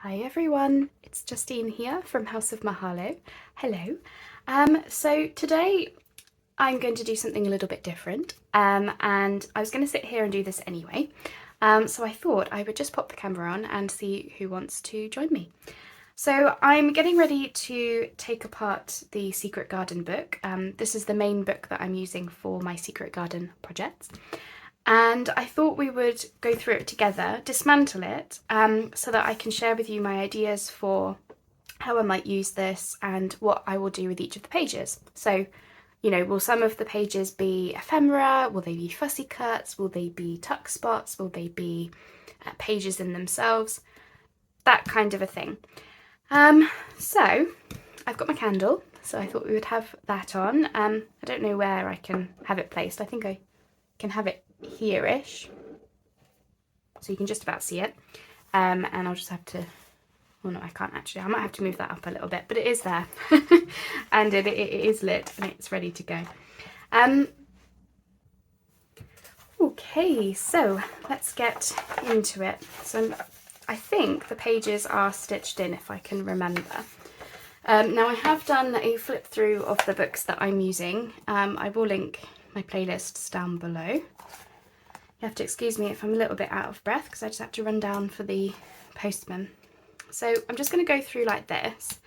Hi everyone, it's Justine here from House of Mahalo. Hello. So today I'm going to do something a little bit different, and I was going to sit here and do this anyway. So I thought I would just pop the camera on and see who wants to join me. So I'm getting ready to take apart the Secret Garden book. This is the main book that I'm using for my Secret Garden projects. And I thought we would go through it together, dismantle it, so that I can share with you my ideas for how I might use this and what I will do with each of the pages. So, you know, will some of the pages be ephemera? Will they be fussy cuts? Will they be tuck spots? Will they be pages in themselves? That kind of a thing. So I've got my candle, so I thought we would have that on. I don't know where I can have it placed. I think I can have it here-ish, so you can just about see it, and I'll just have to, well no I can't actually, I might have to move that up a little bit, but it is there and it is lit and it's ready to go. Okay, so let's get into it. So I think the pages are stitched in, if I can remember. Now I have done a flip through of the books that I'm using. I will link my playlists down below. You have to excuse me if I'm a little bit out of breath because I just have to run down for the postman. So I'm just going to go through like this,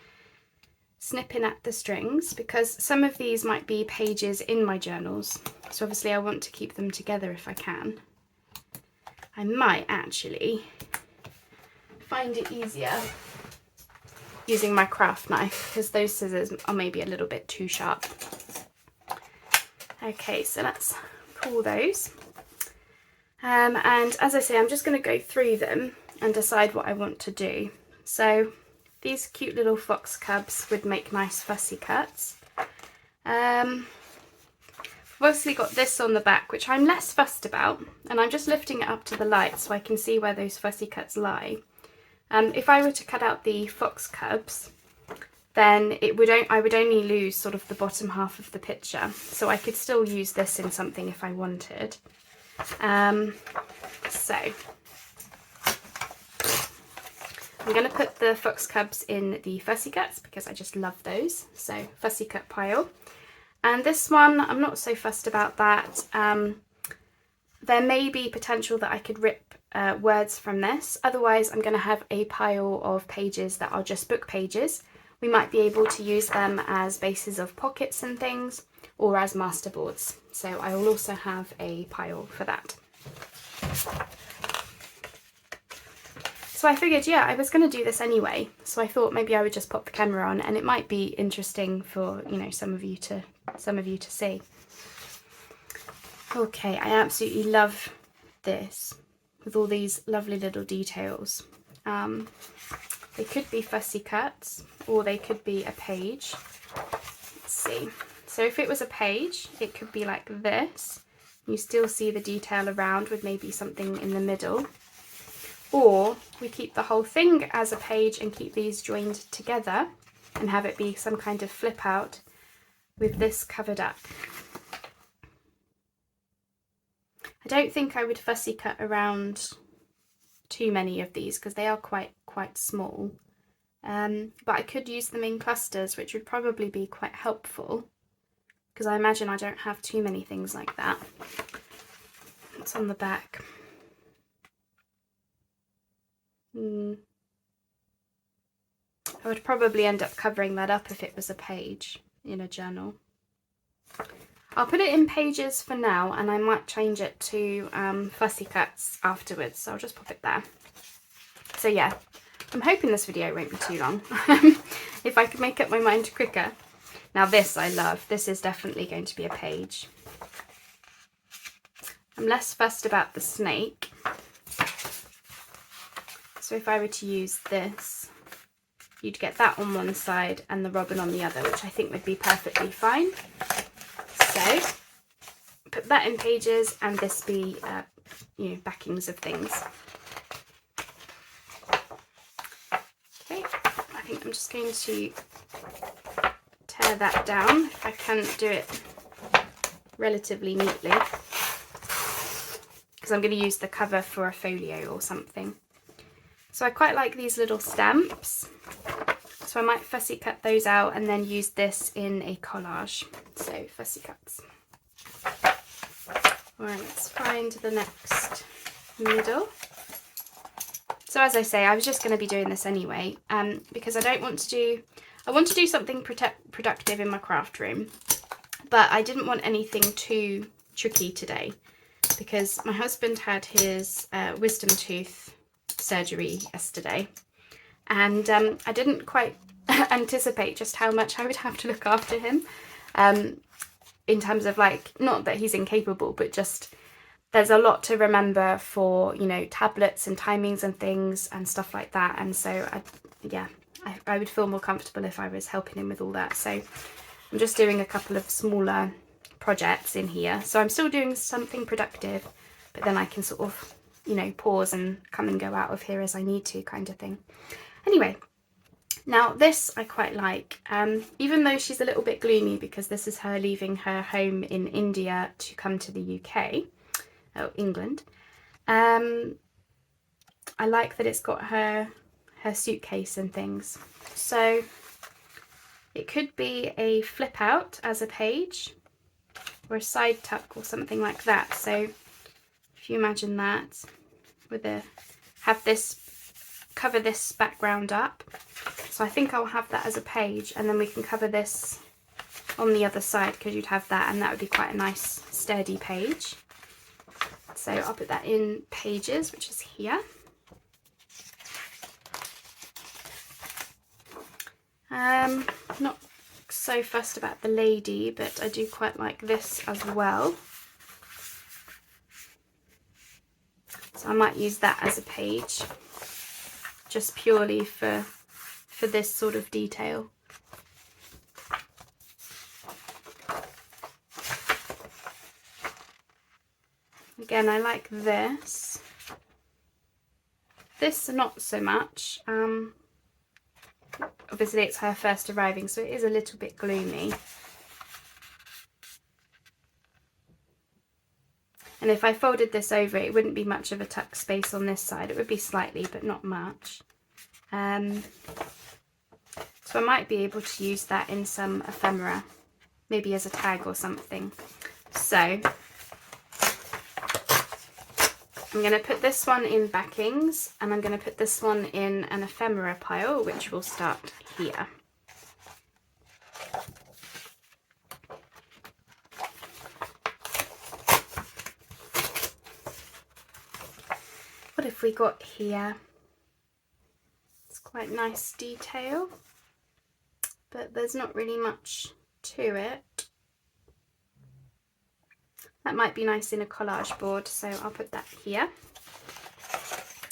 snipping at the strings, because some of these might be pages in my journals. So obviously I want to keep them together if I can. I might actually find it easier using my craft knife because those scissors are maybe a little bit too sharp. Okay, so let's pull those. And as I say, I'm just going to go through them and decide what I want to do. So these cute little fox cubs would make nice fussy cuts. I've obviously got this on the back, which I'm less fussed about, and I'm just lifting it up to the light so I can see where those fussy cuts lie. If I were to cut out the fox cubs, then I would only lose sort of the bottom half of the picture, so I could still use this in something if I wanted. So I'm going to put the fox cubs in the fussy cuts because I just love those. So fussy cut pile, and this one I'm not so fussed about that. There may be potential that I could rip words from this. Otherwise I'm going to have a pile of pages that are just book pages. We might be able to use them as bases of pockets and things, or as masterboards. So I will also have a pile for that. So I figured, yeah, I was going to do this anyway, so I thought maybe I would just pop the camera on, and it might be interesting for, you know, some of you to see. Okay, I absolutely love this with all these lovely little details. They could be fussy cuts, or they could be a page. Let's see. So if it was a page, it could be like this. You still see the detail around with maybe something in the middle. Or we keep the whole thing as a page and keep these joined together and have it be some kind of flip out with this covered up. I don't think I would fussy cut around too many of these because they are quite small. But I could use them in clusters, which would probably be quite helpful, because I imagine I don't have too many things like that. What's on the back? I would probably end up covering that up if it was a page in a journal. I'll put it in pages for now, and I might change it to fussy cuts afterwards, so I'll just pop it there. So yeah, I'm hoping this video won't be too long. If I could make up my mind quicker. Now this I love. This is definitely going to be a page. I'm less fussed about the snake. So if I were to use this, you'd get that on one side and the robin on the other, which I think would be perfectly fine. So put that in pages, and this be you know, backings of things. Okay, I think I'm just going to tear that down if I can do it relatively neatly, because I'm going to use the cover for a folio or something. So I quite like these little stamps. So I might fussy cut those out and then use this in a collage. So fussy cuts. Alright, let's find the next needle. So as I say, I was just going to be doing this anyway, because I want to do something productive in my craft room, but I didn't want anything too tricky today because my husband had his wisdom tooth surgery yesterday, and I didn't quite anticipate just how much I would have to look after him, in terms of, like, not that he's incapable, but just there's a lot to remember for, you know, tablets and timings and things and stuff like that. And so I would feel more comfortable if I was helping him with all that. So I'm just doing a couple of smaller projects in here. So I'm still doing something productive, but then I can sort of, you know, pause and come and go out of here as I need to, kind of thing. Anyway, now this I quite like, even though she's a little bit gloomy because this is her leaving her home in India to come to the UK, England. I like that it's got her suitcase and things. So it could be a flip out as a page or a side tuck or something like that. So if you imagine that with cover this background up. So I think I'll have that as a page, and then we can cover this on the other side because you'd have that, and that would be quite a nice sturdy page. So I'll put that in pages, which is here. Not so fussed about the lady, but I do quite like this as well. So I might use that as a page, just purely for this sort of detail. Again, I like this. This not so much. Obviously it's her first arriving, so it is a little bit gloomy. And if I folded this over, it wouldn't be much of a tuck space on this side. It would be slightly, but not much. So I might be able to use that in some ephemera, maybe as a tag or something. So I'm going to put this one in backings, and I'm going to put this one in an ephemera pile, which will start here. What have we got here? It's quite nice detail, but there's not really much to it. That might be nice in a collage board, so I'll put that here.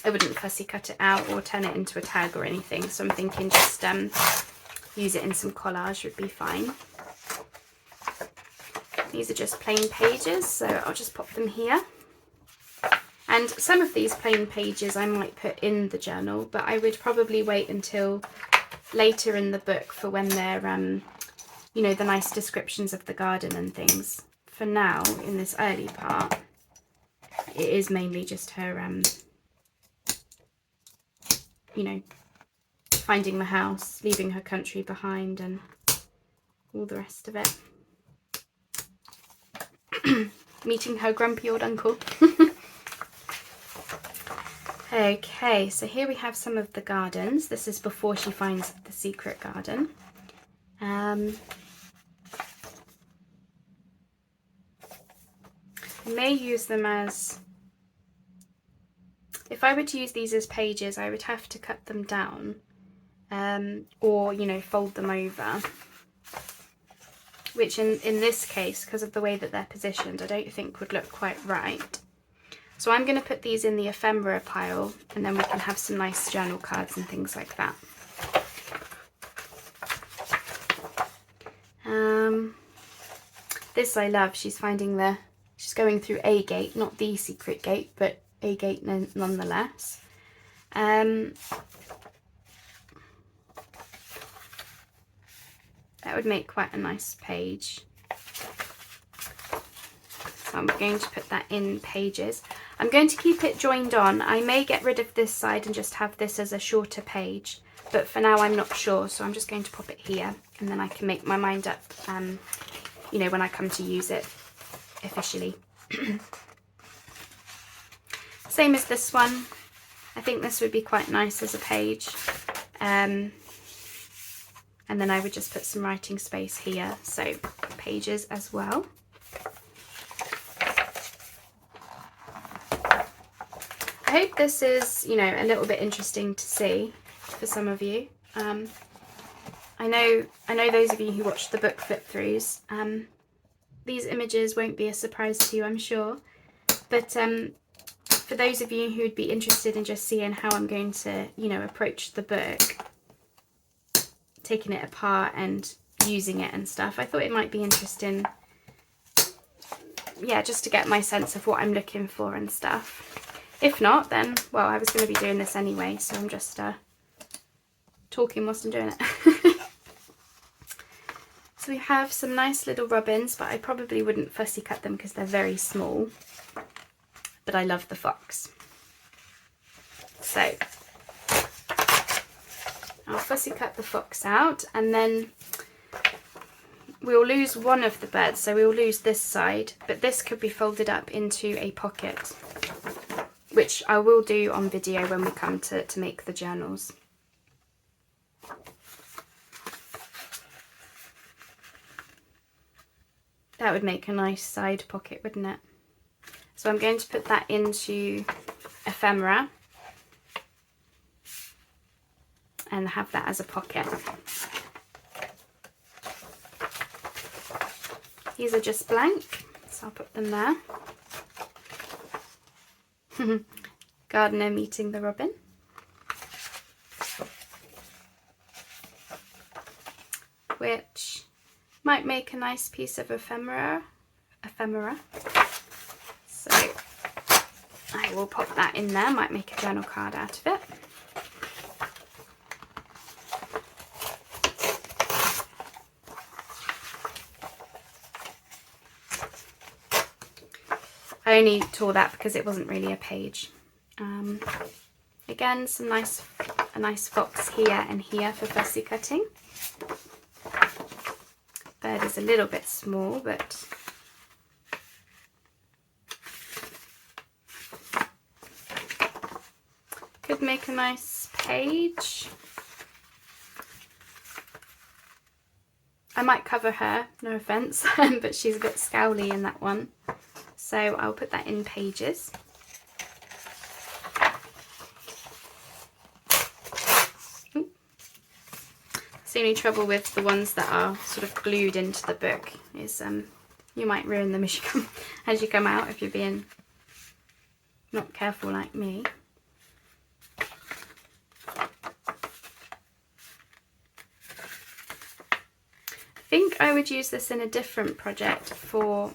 I wouldn't fussy cut it out or turn it into a tag or anything, so I'm thinking just use it in some collage would be fine. These are just plain pages, so I'll just pop them here. And some of these plain pages I might put in the journal, but I would probably wait until later in the book for when they're, you know, the nice descriptions of the garden and things. For now, in this early part, it is mainly just her, you know, finding the house, leaving her country behind, and all the rest of it. Meeting her grumpy old uncle. Okay, so here we have some of the gardens. This is before she finds the secret garden. I may use them as, if I were to use these as pages, I would have to cut them down, or, you know, fold them over, which in this case, because of the way that they're positioned, I don't think would look quite right. So I'm going to put these in the ephemera pile, and then we can have some nice journal cards and things like that. This I love. She's going through a gate, not the secret gate, but a gate nonetheless. That would make quite a nice page. So I'm going to put that in pages. I'm going to keep it joined on. I may get rid of this side and just have this as a shorter page, but for now I'm not sure, so I'm just going to pop it here, and then I can make my mind up, you know, when I come to use it officially. Same as this one. I think this would be quite nice as a page. And then I would just put some writing space here, so pages as well. I hope this is, you know, a little bit interesting to see for some of you. I know those of you who watch the book flip-throughs, these images won't be a surprise to you, I'm sure. But for those of you who'd be interested in just seeing how I'm going to, you know, approach the book, taking it apart and using it and stuff, I thought it might be interesting, yeah, just to get my sense of what I'm looking for and stuff. If not, then, well, I was going to be doing this anyway, so I'm just talking whilst I'm doing it. So we have some nice little robins, but I probably wouldn't fussy cut them because they're very small. But I love the fox. So I'll fussy cut the fox out, and then we'll lose one of the birds, so we'll lose this side, but this could be folded up into a pocket, which I will do on video when we come to make the journals. That would make a nice side pocket, wouldn't it? So I'm going to put that into ephemera and have that as a pocket. These are just blank, so I'll put them there. Gardener meeting the robin. Which might make a nice piece of ephemera. So I will pop that in there, might make a journal card out of it. I only tore that because it wasn't really a page. Again, a nice fox here and here for fussy cutting. Bird is a little bit small, but could make a nice page. I might cover her, no offence, but she's a bit scowly in that one. So I'll put that in pages. Ooh. That's the only trouble with the ones that are sort of glued into the book is you might ruin them as you come out if you're being not careful like me. I think I would use this in a different project for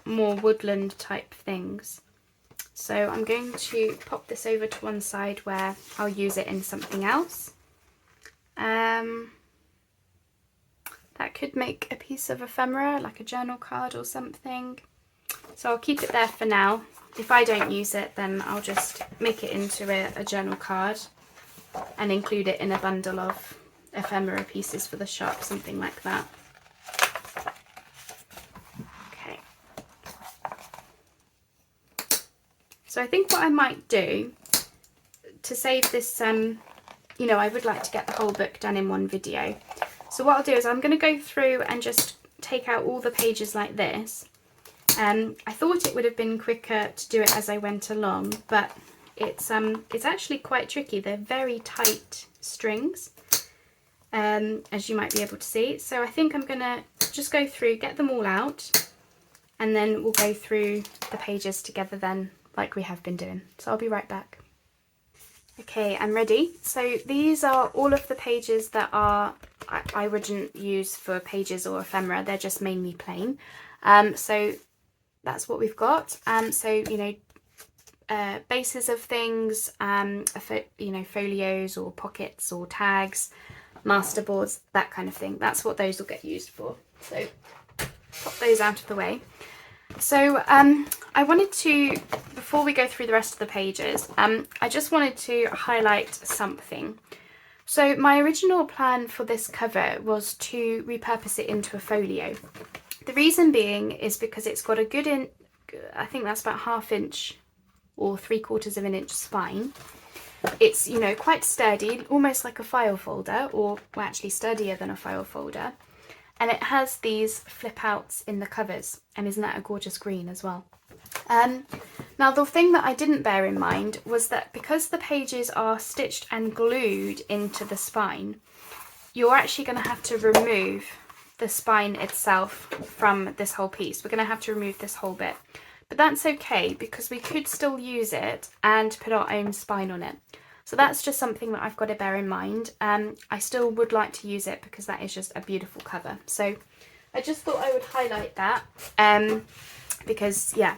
more woodland type things. So I'm going to pop this over to one side where I'll use it in something else. That could make a piece of ephemera, like a journal card or something. So I'll keep it there for now. If I don't use it, then I'll just make it into a journal card and include it in a bundle of ephemera pieces for the shop, something like that. Okay. So I think what I might do to save this, you know, I would like to get the whole book done in one video. So what I'll do is I'm going to go through and just take out all the pages like this. I thought it would have been quicker to do it as I went along, but it's actually quite tricky. They're very tight strings, as you might be able to see. So I think I'm going to just go through, get them all out, and then we'll go through the pages together then, like we have been doing. So I'll be right back. Okay, I'm ready. So these are all of the pages that I wouldn't use for pages or ephemera. They're just mainly plain. So that's what we've got. So, you know, bases of things, you know, folios or pockets or tags, masterboards, that kind of thing. That's what those will get used for. So pop those out of the way. So I wanted to, before we go through the rest of the pages, I just wanted to highlight something. So my original plan for this cover was to repurpose it into a folio. The reason being is because it's got a good, I think that's about 1/2 inch or 3/4 of an inch spine. It's, you know, quite sturdy, almost like a file folder, or well, actually sturdier than a file folder. And it has these flip outs in the covers, and isn't that a gorgeous green as well? Now the thing that I didn't bear in mind was that because the pages are stitched and glued into the spine, you're actually going to have to remove the spine itself from this whole piece. We're going to have to remove this whole bit. But that's okay, because we could still use it and put our own spine on it. So that's just something that I've got to bear in mind. I still would like to use it because that is just a beautiful cover. So I just thought I would highlight that because, yeah,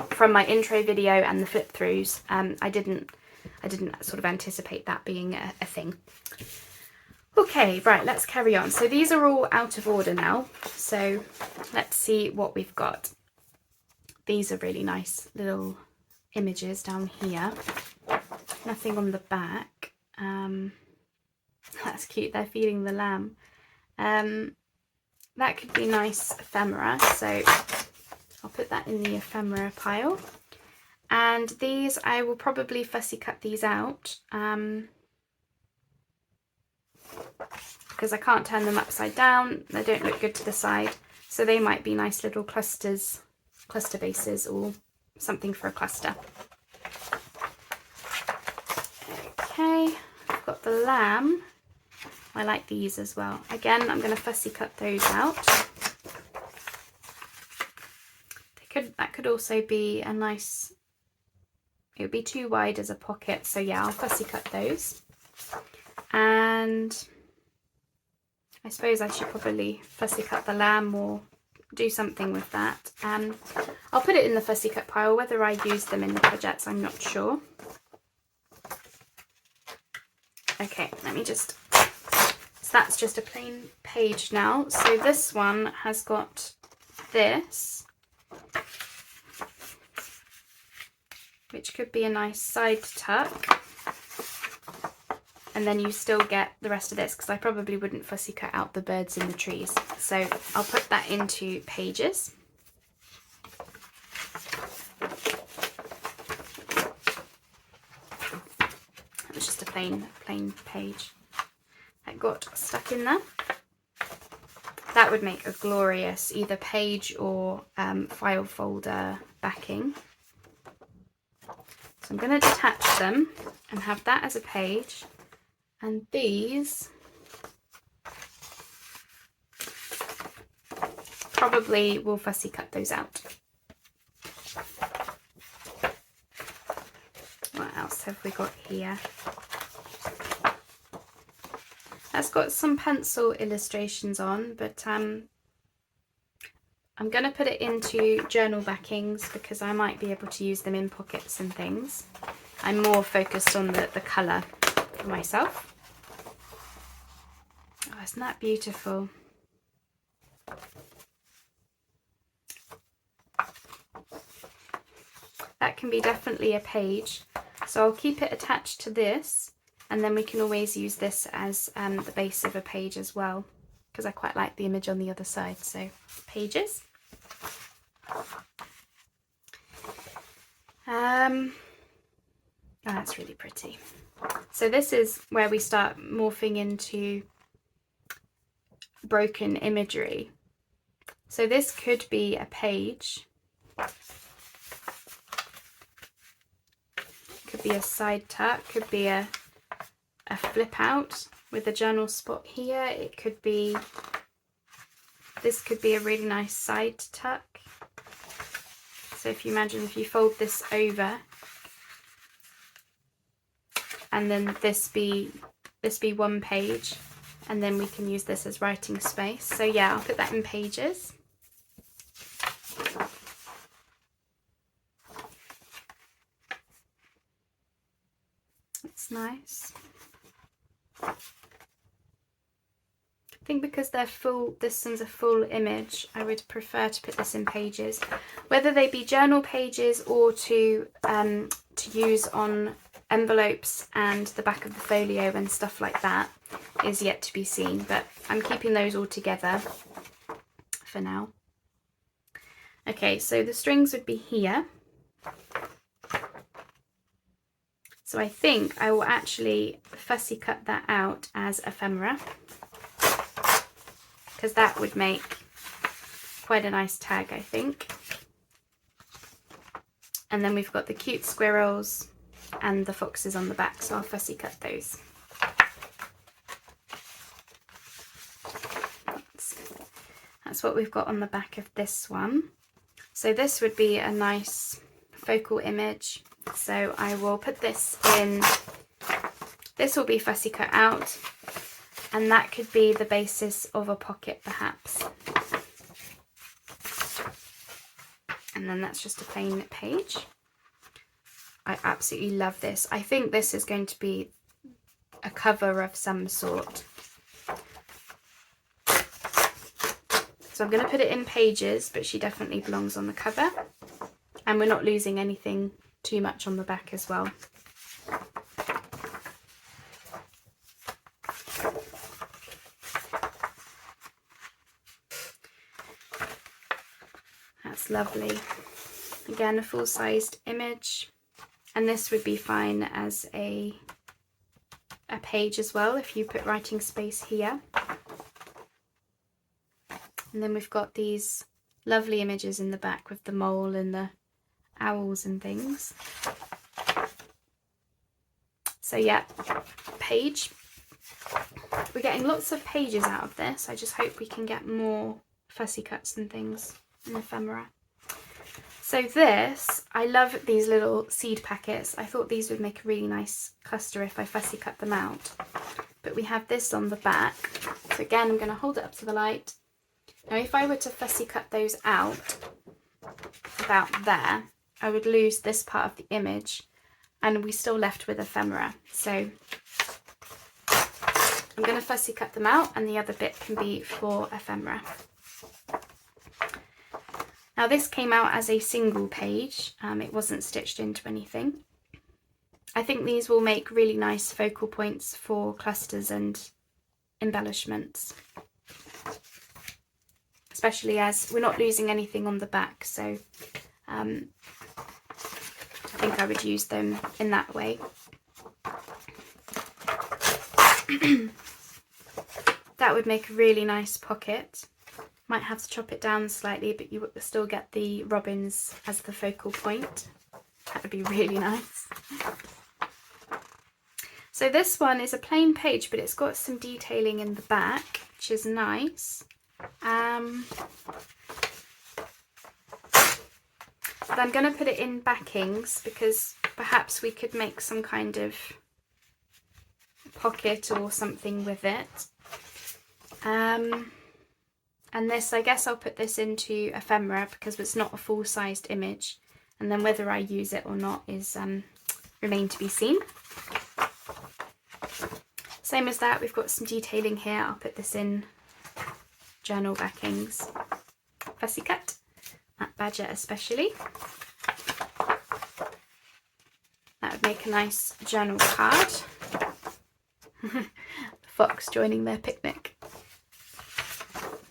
from my intro video and the flip throughs, I didn't sort of anticipate that being a thing. Okay, right, let's carry on. So these are all out of order now. So let's see what we've got. These are really nice little images down here. Nothing on the back. That's cute, they're feeding the lamb. That could be nice ephemera, so I'll put that in the ephemera pile. And these, I will probably fussy cut these out because I can't turn them upside down. They don't look good to the side, so they might be nice little cluster bases or something for a cluster. Okay, I've got the lamb. I like these as well. Again, I'm going to fussy cut those out. That could also be a nice, it would be too wide as a pocket, so yeah, I'll fussy cut those. And I suppose I should probably fussy cut the lamb or do something with that. I'll put it in the fussy cut pile. Whether I use them in the projects, I'm not sure. Okay, let me just, so that's just a plain page now. So this one has got this, which could be a nice side tuck. And then you still get the rest of this, because I probably wouldn't fussy cut out the birds in the trees. So I'll put that into pages. It was just a plain page that got stuck in there. That would make a glorious either page or file folder backing. So I'm going to detach them and have that as a page. And these probably will fussy cut those out. What else have we got here? That's got some pencil illustrations on, but I'm going to put it into journal backings because I might be able to use them in pockets and things. I'm more focused on the colour for myself. Oh, isn't that beautiful? That can be definitely a page. So I'll keep it attached to this, and then we can always use this as the base of a page as well, because I quite like the image on the other side. So pages. Oh, that's really pretty. So this is where we start morphing into broken imagery. So this could be a page, could be a side tuck, could be a flip out with a journal spot here. It could be, this could be a really nice side tuck. So if you imagine if you fold this over and then this be one page, and then we can use this as writing space. So yeah, I'll put that in pages. That's nice. I think because they're full, this one's a full image, I would prefer to put this in pages. Whether they be journal pages or to use on envelopes and the back of the folio and stuff like that is yet to be seen, but I'm keeping those all together for now. Okay, so the strings would be here. So I think I will actually fussy cut that out as ephemera, because that would make quite a nice tag, I think. And then we've got the cute squirrels and the foxes on the back, so I'll fussy cut those. That's what we've got on the back of this one. So this would be a nice focal image. So I will put this in, this will be fussy cut out, and that could be the basis of a pocket perhaps. And then that's just a plain page. I absolutely love this. I think this is going to be a cover of some sort. So I'm going to put it in pages, but she definitely belongs on the cover. And we're not losing anything too much on the back as well. That's lovely. Again, a full-sized image. And this would be fine as a page as well if you put writing space here. And then we've got these lovely images in the back with the mole and the owls and things. So yeah, page. We're getting lots of pages out of this. I just hope we can get more fussy cuts and things in ephemera. So this, I love these little seed packets. I thought these would make a really nice cluster if I fussy cut them out. But we have this on the back. So again, I'm going to hold it up to the light. Now if I were to fussy cut those out about there, I would lose this part of the image and we're still left with ephemera. So I'm going to fussy cut them out and the other bit can be for ephemera. Now this came out as a single page, it wasn't stitched into anything. I think these will make really nice focal points for clusters and embellishments. Especially as we're not losing anything on the back, so I think I would use them in that way. That would make a really nice pocket. Might have to chop it down slightly, but you would still get the robins as the focal point. That would be really nice. So this one is a plain page, but it's got some detailing in the back, which is nice. But I'm going to put it in backings because perhaps we could make some kind of pocket or something with it. And this, I guess I'll put this into ephemera because it's not a full-sized image, and then whether I use it or not is remain to be seen. Same as that, we've got some detailing here. I'll put this in journal backings. Fussy cut, that badger especially. That would make a nice journal card. The fox joining their picnic.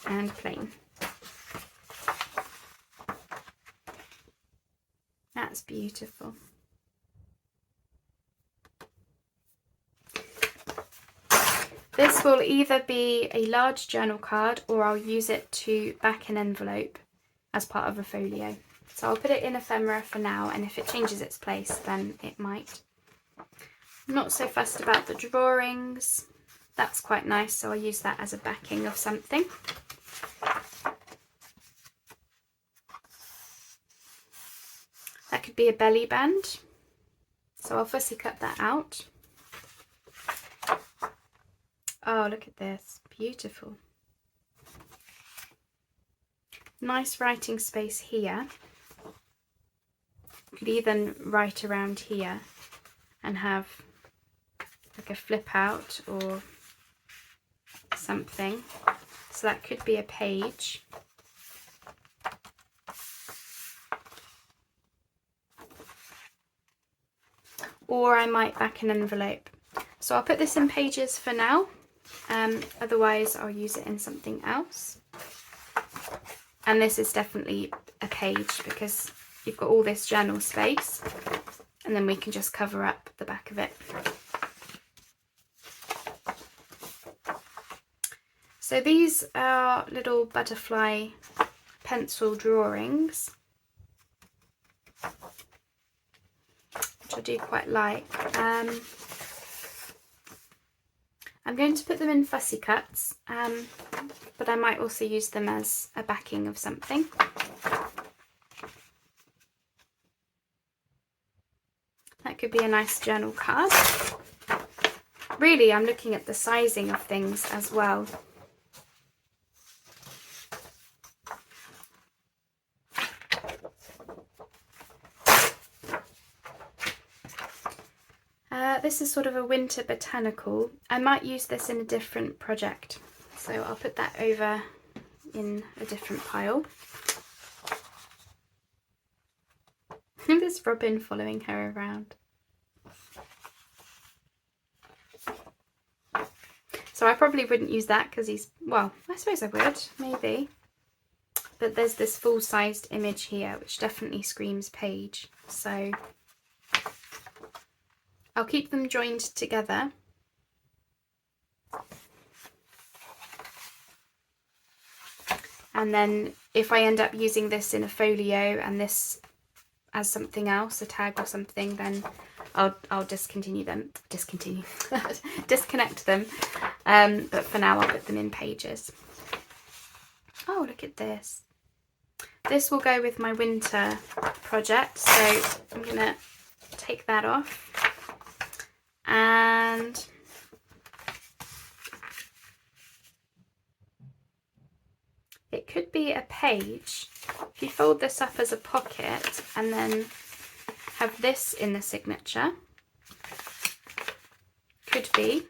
And plain. That's beautiful. This will either be a large journal card or I'll use it to back an envelope as part of a folio. So I'll put it in ephemera for now, and if it changes its place then it might. I'm not so fussed about the drawings. That's quite nice, so I'll use that as a backing of something. That could be a belly band, so I'll fussy cut that out. Oh, look at this, beautiful. Nice writing space here. You could even write around here and have like a flip out or something. So that could be a page. Or I might back an envelope. So I'll put this in pages for now. Otherwise I'll use it in something else. And this is definitely a page because you've got all this journal space, and then we can just cover up the back of it. So these are little butterfly pencil drawings, which I do quite like. I'm going to put them in fussy cuts, but I might also use them as a backing of something. That could be a nice journal card. Really, I'm looking at the sizing of things as well. This is sort of a winter botanical. I might use this in a different project, so I'll put that over in a different pile. This robin following her around. So I probably wouldn't use that because he's, well, I suppose I would, maybe. But there's this full-sized image here, which definitely screams page. So I'll keep them joined together. And then if I end up using this in a folio and this as something else, a tag or something, then I'll disconnect them. But for now I'll put them in pages. Oh, look at this. This will go with my winter project, so I'm gonna take that off. And it could be a page. If you fold this up as a pocket and then have this in the signature, could be,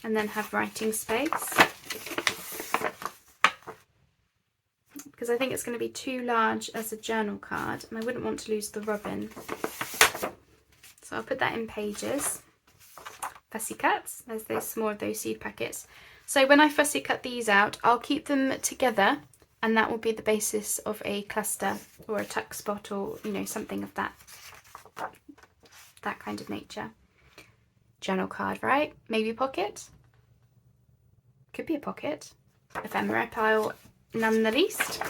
and then have writing space. Because I think it's going to be too large as a journal card and I wouldn't want to lose the robin. So I'll put that in pages. Fussy cuts, there's more of those seed packets. So when I fussy cut these out, I'll keep them together and that will be the basis of a cluster or a tuck spot, or, you know, something of that kind of nature. Journal card, right? Maybe pocket? Could be a pocket. Ephemera pile none the least.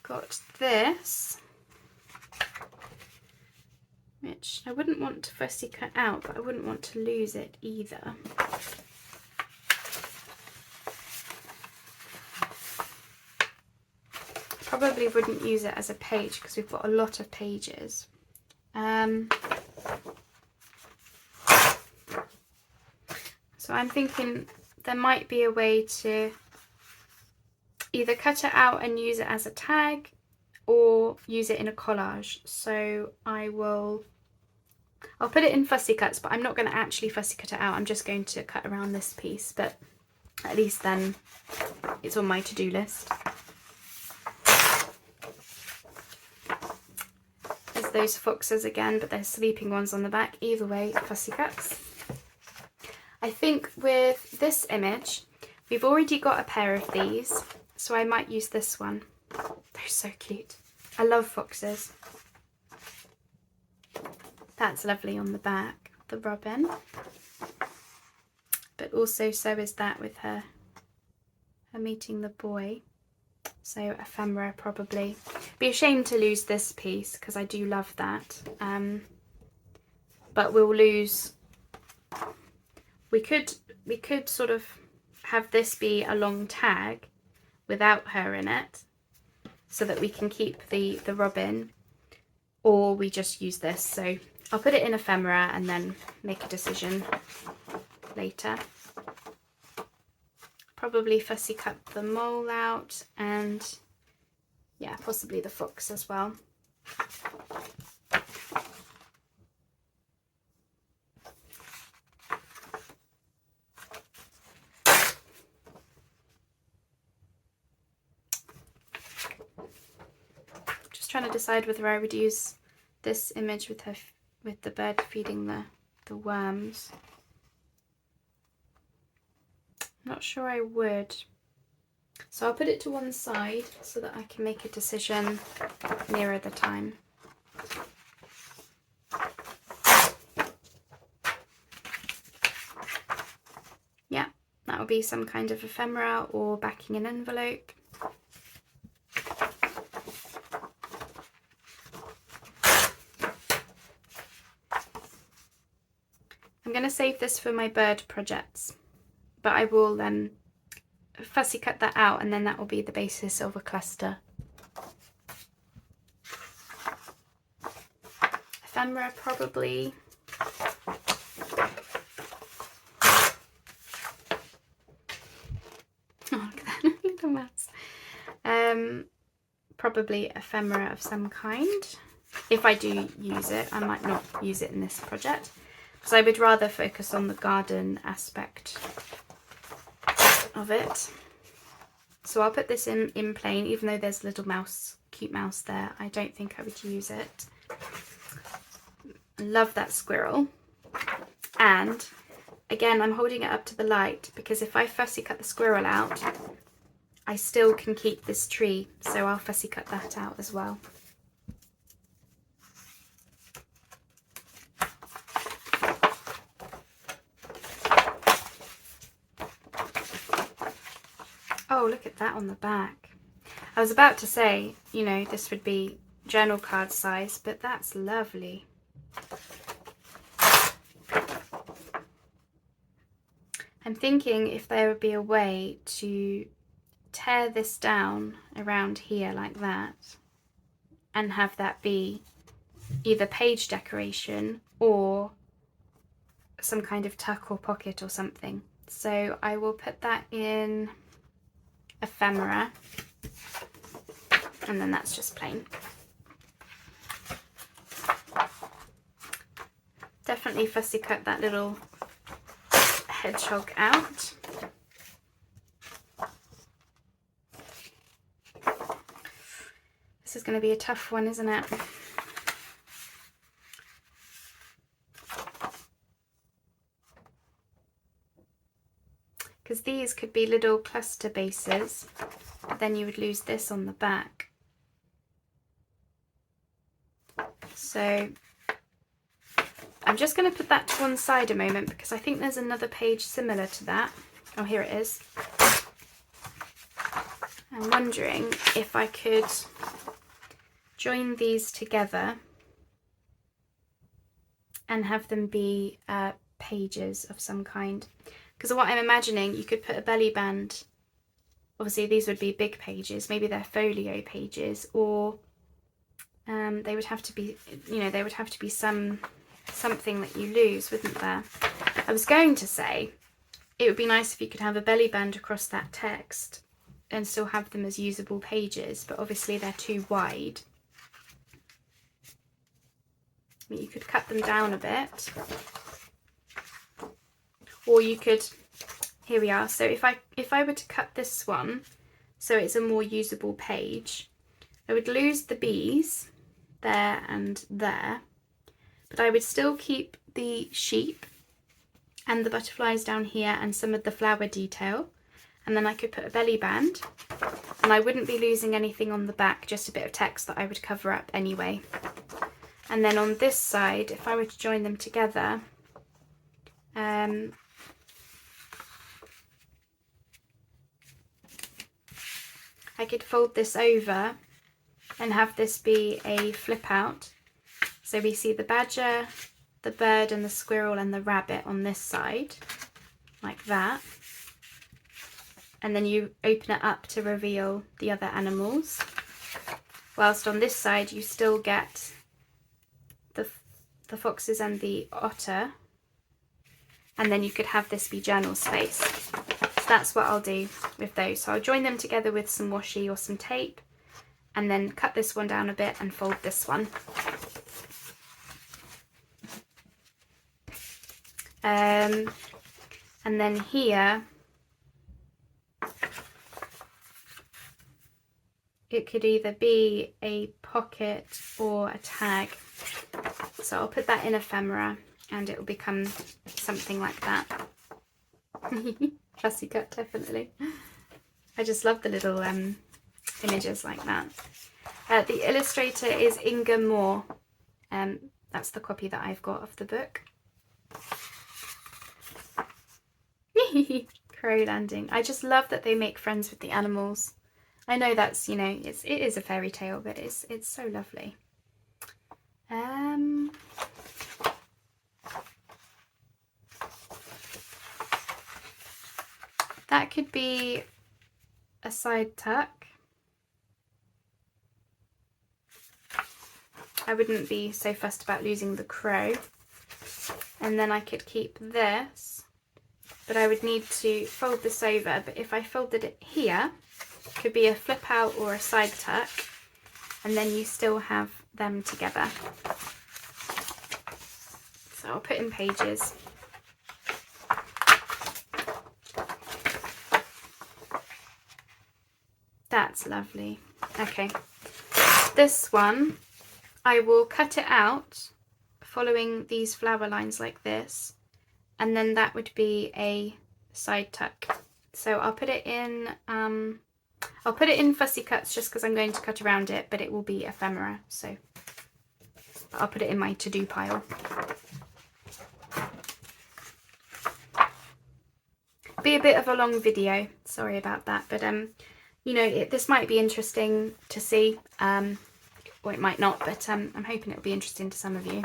Got this, which I wouldn't want to fussy cut out, but I wouldn't want to lose it either. Probably wouldn't use it as a page because we've got a lot of pages. So I'm thinking there might be a way to either cut it out and use it as a tag or use it in a collage. So I'll put it in fussy cuts, but I'm not going to actually fussy cut it out. I'm just going to cut around this piece, but at least then it's on my to-do list. There's those foxes again, but there's sleeping ones on the back. Either way, fussy cuts. I think with this image, we've already got a pair of these, so I might use this one. They're so cute. I love foxes. That's lovely on the back, the robin. But also so is that with her meeting the boy. So ephemera probably. Be a shame to lose this piece because I do love that. But we'll lose. We could sort of have this be a long tag without her in it, so that we can keep the robin, or we just use this. So I'll put it in ephemera and then make a decision later. Probably fussy cut the mole out, and yeah, possibly the fox as well. trying to decide whether I would use this image with with the bird feeding the worms. I'm not sure I would. So I'll put it to one side so that I can make a decision nearer the time. Yeah, that will be some kind of ephemera or backing an envelope. I'm going to save this for my bird projects, but I will fussy cut that out, and then that will be the basis of a cluster. Ephemera probably. Oh, look at that little mouse. Probably ephemera of some kind. If I do use it, I might not use it in this project, because I would rather focus on the garden aspect of it. So I'll put this in plain, even though there's a little mouse, cute mouse there. I don't think I would use it. Love that squirrel. And again, I'm holding it up to the light because if I fussy cut the squirrel out, I still can keep this tree, so I'll fussy cut that out as well. Oh, look at that on the back. I was about to say, you know, this would be journal card size, but that's lovely. I'm thinking if there would be a way to tear this down around here like that and have that be either page decoration or some kind of tuck or pocket or something. So I will put that in ephemera, and then that's just plain. Definitely fussy cut that little hedgehog out. This is going to be a tough one, isn't it? Because these could be little cluster bases, but then you would lose this on the back. So I'm just going to put that to one side a moment because I think there's another page similar to that. Oh, here it is. I'm wondering if I could join these together and have them be pages of some kind. Because what I'm imagining, you could put a belly band. Obviously these would be big pages, maybe they're folio pages, or they would have to be, you know, they would have to be something that you lose, wouldn't there? I was going to say it would be nice if you could have a belly band across that text and still have them as usable pages, but obviously they're too wide. I mean, you could cut them down a bit, or you could, here we are. So if I were to cut this one so it's a more usable page, I would lose the bees there and there, but I would still keep the sheep and the butterflies down here and some of the flower detail, and then I could put a belly band, and I wouldn't be losing anything on the back, just a bit of text that I would cover up anyway. And then on this side, if I were to join them together, I could fold this over and have this be a flip out. So we see the badger, the bird and the squirrel and the rabbit on this side, like that. And then you open it up to reveal the other animals. Whilst on this side you still get the foxes and the otter. And then you could have this be journal space. So that's what I'll do with those. So I'll join them together with some washi or some tape, and then cut this one down a bit and fold this one. And then here, it could either be a pocket or a tag. So I'll put that in ephemera and it will become something like that. Fussy cut, definitely. I just love the little images like that. The illustrator is Inga Moore. That's the copy that I've got of the book. Crow landing. I just love that they make friends with the animals. I know that's, you know, it is a fairy tale, but it's so lovely. That could be a side tuck. I wouldn't be so fussed about losing the crow. And then I could keep this, but I would need to fold this over. But if I folded it here, it could be a flip out or a side tuck, and then you still have them together. So I'll put in pages. That's lovely. Okay, this one, I will cut it out following these flower lines like this, and then that would be a side tuck. So I'll put it in fussy cuts just because I'm going to cut around it, but it will be ephemera, so I'll put it in my to-do pile. Be a bit of a long video, sorry about that, but you know, this might be interesting to see, or it might not, but I'm hoping it'll be interesting to some of you.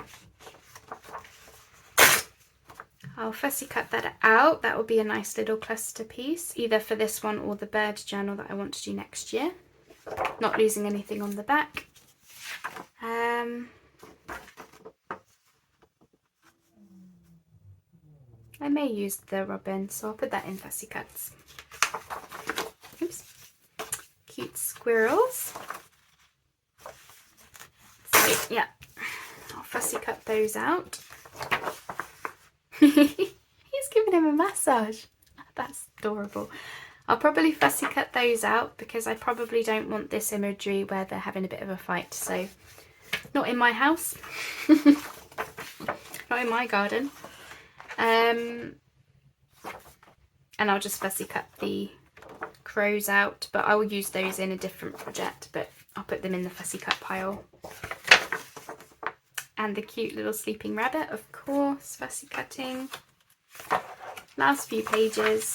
I'll fussy cut that out. That will be a nice little cluster piece, either for this one or the bird journal that I want to do next year. Not losing anything on the back. I may use the robin, so I'll put that in fussy cuts. Oops. Cute squirrels. So yeah, I'll fussy cut those out. He's giving him a massage. That's adorable. I'll probably fussy cut those out because I probably don't want this imagery where they're having a bit of a fight. So not in my house. Not in my garden. And I'll just fussy cut the crows out, but I will use those in a different project, but I'll put them in the fussy cut pile. And the cute little sleeping rabbit, of course, fussy cutting. Last few pages.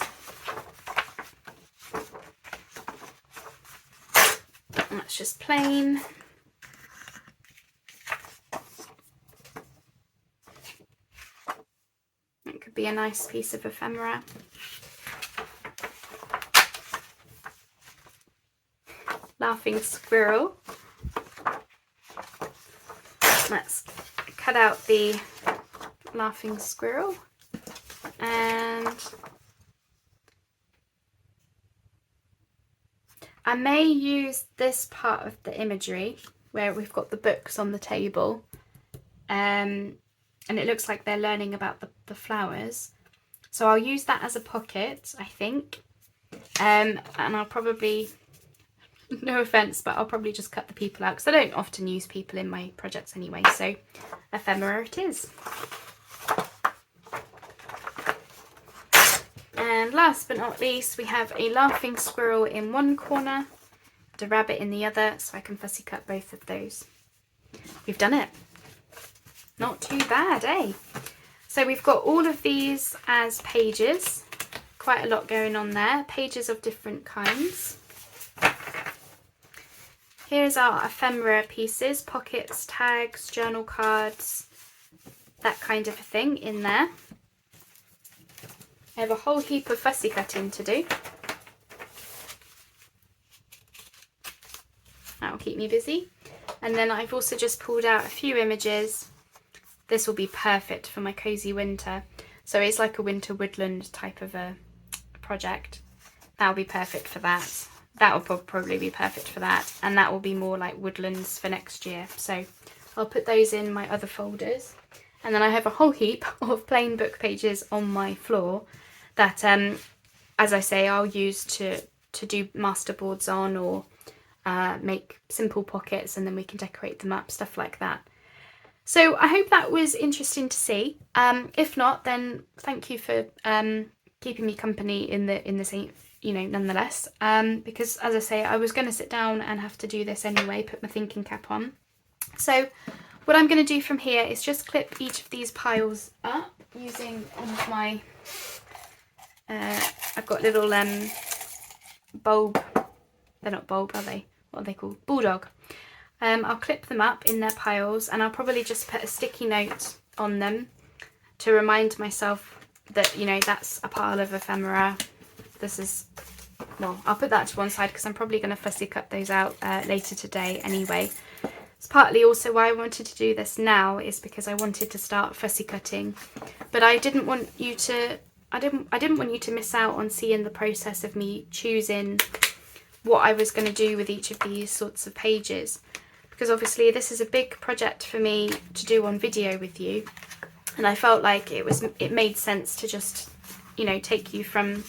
That's just plain. It could be a nice piece of ephemera. Laughing squirrel. Let's cut out the laughing squirrel, and I may use this part of the imagery where we've got the books on the table, and it looks like they're learning about the flowers, so I'll use that as a pocket, I think, and I'll probably, no offence, but I'll probably just cut the people out because I don't often use people in my projects anyway, so ephemera it is. And last but not least, we have a laughing squirrel in one corner, and a rabbit in the other, so I can fussy cut both of those. We've done it. Not too bad, eh? So we've got all of these as pages, quite a lot going on there, pages of different kinds. Here's our ephemera pieces, pockets, tags, journal cards, that kind of a thing in there. I have a whole heap of fussy cutting to do. That will keep me busy. And then I've also just pulled out a few images. This will be perfect for my cozy winter. So it's like a winter woodland type of a project. That will be perfect for that. That will probably be perfect for that, and that will be more like woodlands for next year. So I'll put those in my other folders, and then I have a whole heap of plain book pages on my floor that, as I say, I'll use to do masterboards on, or make simple pockets, and then we can decorate them up, stuff like that. So I hope that was interesting to see. If not, then thank you for keeping me company in the same, nonetheless. Because as I say, I was going to sit down and have to do this anyway, put my thinking cap on. So what I'm going to do from here is just clip each of these piles up using one of my, I've got little bulb, they're not bulb, are they? What are they called? Bulldog. I'll clip them up in their piles, and I'll probably just put a sticky note on them to remind myself that, that's a pile of ephemera. This is, well, I'll put that to one side because I'm probably going to fussy cut those out later today anyway. It's partly also why I wanted to do this now, is because I wanted to start fussy cutting, but I didn't want you to miss out on seeing the process of me choosing what I was going to do with each of these sorts of pages, because obviously this is a big project for me to do on video with you, and I felt like it made sense to just take you from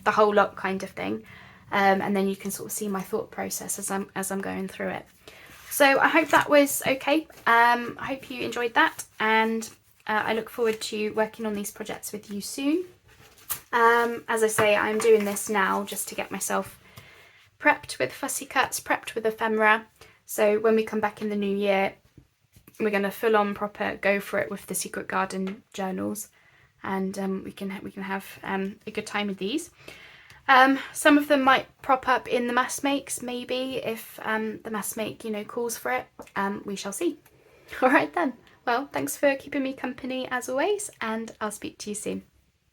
the whole lot kind of thing, and then you can sort of see my thought process as I'm going through it. So I hope that was okay. I hope you enjoyed that, and I look forward to working on these projects with you soon. As I say, I'm doing this now just to get myself prepped with fussy cuts, prepped with ephemera, so when we come back in the new year, we're going to full on proper go for it with the Secret Garden journals, and we can have a good time with these. Some of them might prop up in the mass makes, maybe, if the mass make calls for it. We shall see. All right then. Well, thanks for keeping me company as always, and I'll speak to you soon.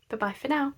Bye bye for now.